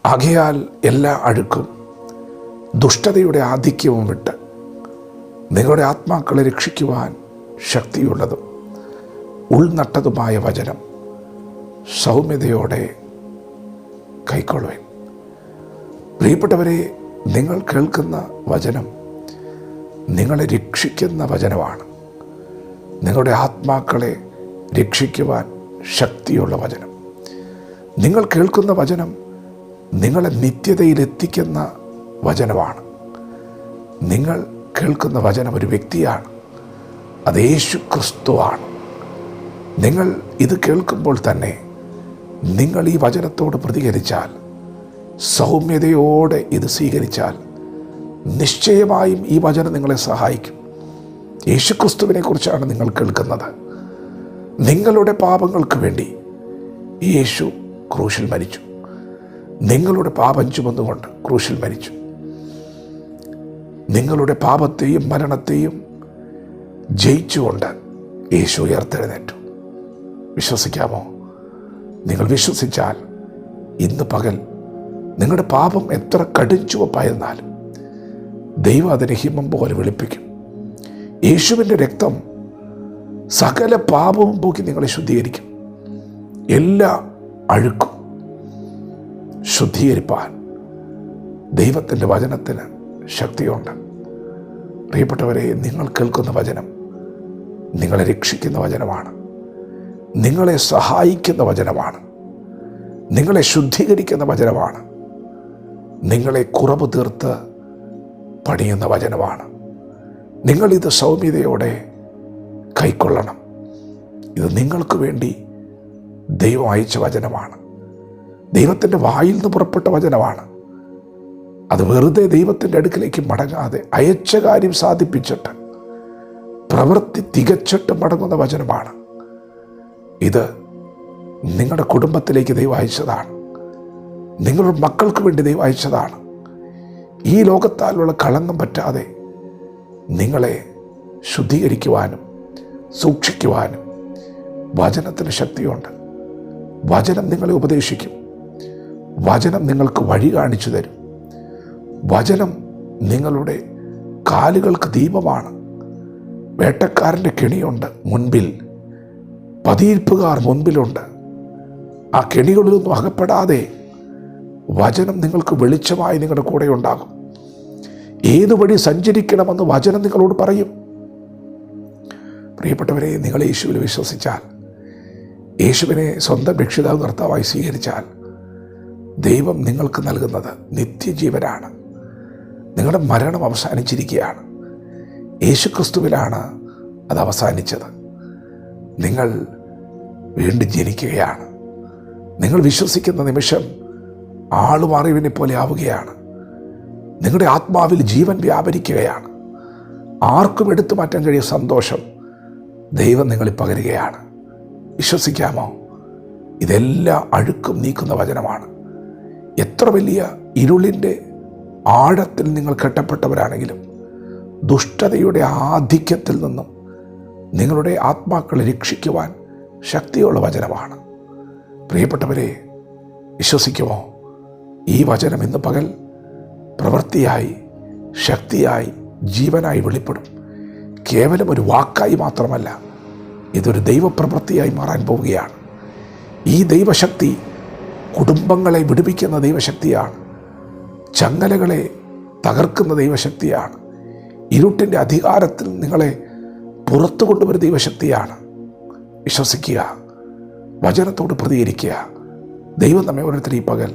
ആകയാൽ എല്ലാ അഴുക്കും ദുഷ്ടതയുടെ ആധിക്യവും വിട്ട് നിങ്ങളുടെ ആത്മാക്കളെ രക്ഷിക്കുവാൻ ശക്തിയുള്ളതും ഉൾനട്ടതുമായ വചനം സൗമ്യതയോടെ കൈക്കൊള്ളുവാൻ. പ്രിയപ്പെട്ടവരെ, നിങ്ങൾ കേൾക്കുന്ന വചനം നിങ്ങളെ രക്ഷിക്കുന്ന വചനമാണ്. നിങ്ങളുടെ ആത്മാക്കളെ രക്ഷിക്കുവാൻ ശക്തിയുള്ള വചനം. നിങ്ങൾ കേൾക്കുന്ന വചനം നിങ്ങളെ നിത്യതയിലെത്തിക്കുന്ന വചനമാണ്. നിങ്ങൾ കേൾക്കുന്ന വചനം ഒരു വ്യക്തിയാണ്, അത് യേശു ക്രിസ്തുവാണ്. നിങ്ങൾ ഇത് കേൾക്കുമ്പോൾ തന്നെ നിങ്ങൾ ഈ വചനത്തോട് പ്രതികരിച്ചാൽ, സൗമ്യതയോടെ ഇത് സ്വീകരിച്ചാൽ, നിശ്ചയമായും ഈ വചനം നിങ്ങളെ സഹായിക്കും. യേശു ക്രിസ്തുവിനെ കുറിച്ചാണ് നിങ്ങൾ കേൾക്കുന്നത്. നിങ്ങളുടെ പാപങ്ങൾക്ക് വേണ്ടി യേശു ക്രൂശിൽ മരിച്ചു. നിങ്ങളുടെ പാപം ചുമന്നുകൊണ്ട് ക്രൂശിൽ മരിച്ചു. നിങ്ങളുടെ പാപത്തെയും മരണത്തെയും ജയിച്ചുകൊണ്ട് യേശു ഉയർത്തെഴുന്നേറ്റു. വിശ്വസിക്കാമോ? നിങ്ങൾ വിശ്വസിച്ചാൽ ഇന്ന് പകൽ നിങ്ങളുടെ പാപം എത്ര കടുംചുവപ്പായിരുന്നാലും ദൈവം അതിനെ ഹിമം പോലെ വെളുപ്പിക്കും. യേശുവിൻ്റെ രക്തം സകല പാപവും പോക്കി നിങ്ങളെ ശുദ്ധീകരിക്കും. എല്ലാ അഴുക്കും ശുദ്ധീകരിപ്പാൻ ദൈവത്തിൻ്റെ വചനത്തിന് ശക്തിയുണ്ട്. പ്രിയപ്പെട്ടവരെ, നിങ്ങൾ കേൾക്കുന്ന വചനം നിങ്ങളെ രക്ഷിക്കുന്ന വചനമാണ്, നിങ്ങളെ സഹായിക്കുന്ന വചനമാണ്, നിങ്ങളെ ശുദ്ധീകരിക്കുന്ന വചനമാണ്, നിങ്ങളെ കുറവ് തീർത്ത് പണിയുന്ന വചനമാണ്. നിങ്ങളിത് സൗമ്യതയോടെ കൈക്കൊള്ളണം. ഇത് നിങ്ങൾക്ക് വേണ്ടി ദൈവം അയച്ച വചനമാണ്. ദൈവത്തിൻ്റെ വായിൽ നിന്ന് പുറപ്പെട്ട വചനമാണ്. അത് വെറുതെ ദൈവത്തിൻ്റെ അടുക്കിലേക്ക് മടങ്ങാതെ അയച്ച കാര്യം സാധിപ്പിച്ചിട്ട് പ്രവൃത്തി തികച്ചിട്ട് മടങ്ങുന്ന വചനമാണ്. ഇത് നിങ്ങളുടെ കുടുംബത്തിലേക്ക് ദൈവം അയച്ചതാണ്. നിങ്ങളുടെ മക്കൾക്ക് വേണ്ടി ദൈവം അയച്ചതാണ്. ഈ ലോകത്താലുള്ള കളങ്കം പറ്റാതെ നിങ്ങളെ ശുദ്ധീകരിക്കുവാനും സൂക്ഷിക്കുവാനും വചനത്തിന് ശക്തിയുണ്ട്. വചനം നിങ്ങളെ ഉപദേശിക്കും. വചനം നിങ്ങൾക്ക് വഴി കാണിച്ചു തരും. വചനം നിങ്ങളുടെ കാലുകൾക്ക് ദീപമാണ്. വേട്ടക്കാരൻ്റെ കെണിയുണ്ട് മുൻപിൽ, പതിയിരിപ്പുകാർ മുൻപിലുണ്ട്. ആ കെണികളിലൊന്നും അകപ്പെടാതെ വചനം നിങ്ങൾക്ക് വെളിച്ചമായി നിങ്ങളുടെ കൂടെ ഉണ്ടാകും. ഏതു വഴി സഞ്ചരിക്കണമെന്ന് വചനം നിങ്ങളോട് പറയും. പ്രിയപ്പെട്ടവരെ, നിങ്ങൾ യേശുവിൽ വിശ്വസിച്ചാൽ, യേശുവിനെ സ്വന്തം രക്ഷിതാവ് കർത്താവായി സ്വീകരിച്ചാൽ, ദൈവം നിങ്ങൾക്ക് നൽകുന്നത് നിത്യജീവനാണ്. നിങ്ങളുടെ മരണം അവസാനിച്ചിരിക്കുകയാണ്. യേശുക്രിസ്തുവിലാണ് അത് അവസാനിച്ചത്. നിങ്ങൾ വീണ്ടും ജനിക്കുകയാണ്. നിങ്ങൾ വിശ്വസിക്കുന്ന നിമിഷം ആളുമാറിയവനെ പോലെ ആവുകയാണ്. നിങ്ങളുടെ ആത്മാവിൽ ജീവൻ വ്യാപരിക്കുകയാണ്. ആർക്കും എടുത്തു മാറ്റാൻ കഴിയ സന്തോഷം ദൈവം നിങ്ങളിൽ പകരുകയാണ്. വിശ്വസിക്കാമോ? ഇതെല്ലാ അഴുക്കും നീക്കുന്ന വചനമാണ്. എത്ര വലിയ ഇരുളിൻ്റെ ആഴത്തിൽ നിങ്ങൾ കെട്ടപ്പെട്ടവരാണെങ്കിലും ദുഷ്ടതയുടെ ആധിക്യത്തിൽ നിന്നും നിങ്ങളുടെ ആത്മാക്കളെ രക്ഷിക്കുവാൻ ശക്തിയുള്ള വചനമാണ്. പ്രിയപ്പെട്ടവരെ, വിശ്വസിക്കുമോ? ഈ വചനം ഇന്ന് പകൽ പ്രവൃത്തിയായി, ശക്തിയായി, ജീവനായി വെളിപ്പെടും. കേവലം ഒരു വാക്കായി മാത്രമല്ല, ഇതൊരു ദൈവപ്രവൃത്തിയായി മാറാൻ പോവുകയാണ്. ഈ ദൈവശക്തി കുടുംബങ്ങളെ വിടുവിക്കുന്ന ദൈവശക്തിയാണ്. ചങ്ങലകളെ തകർക്കുന്ന ദൈവശക്തിയാണ്. ഇരുട്ടിൻ്റെ അധികാരത്തിൽ നിങ്ങളെ പുറത്തു കൊണ്ടുവരുന്ന ദൈവശക്തിയാണ്. വിശ്വസിക്കുക, വചനത്തോട് പ്രതികരിക്കുക. ദൈവം നമ്മെ ഓരോരുത്തരും ഈ പകൽ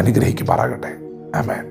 അനുഗ്രഹിക്കുമാറാകട്ടെ. ആമേൻ.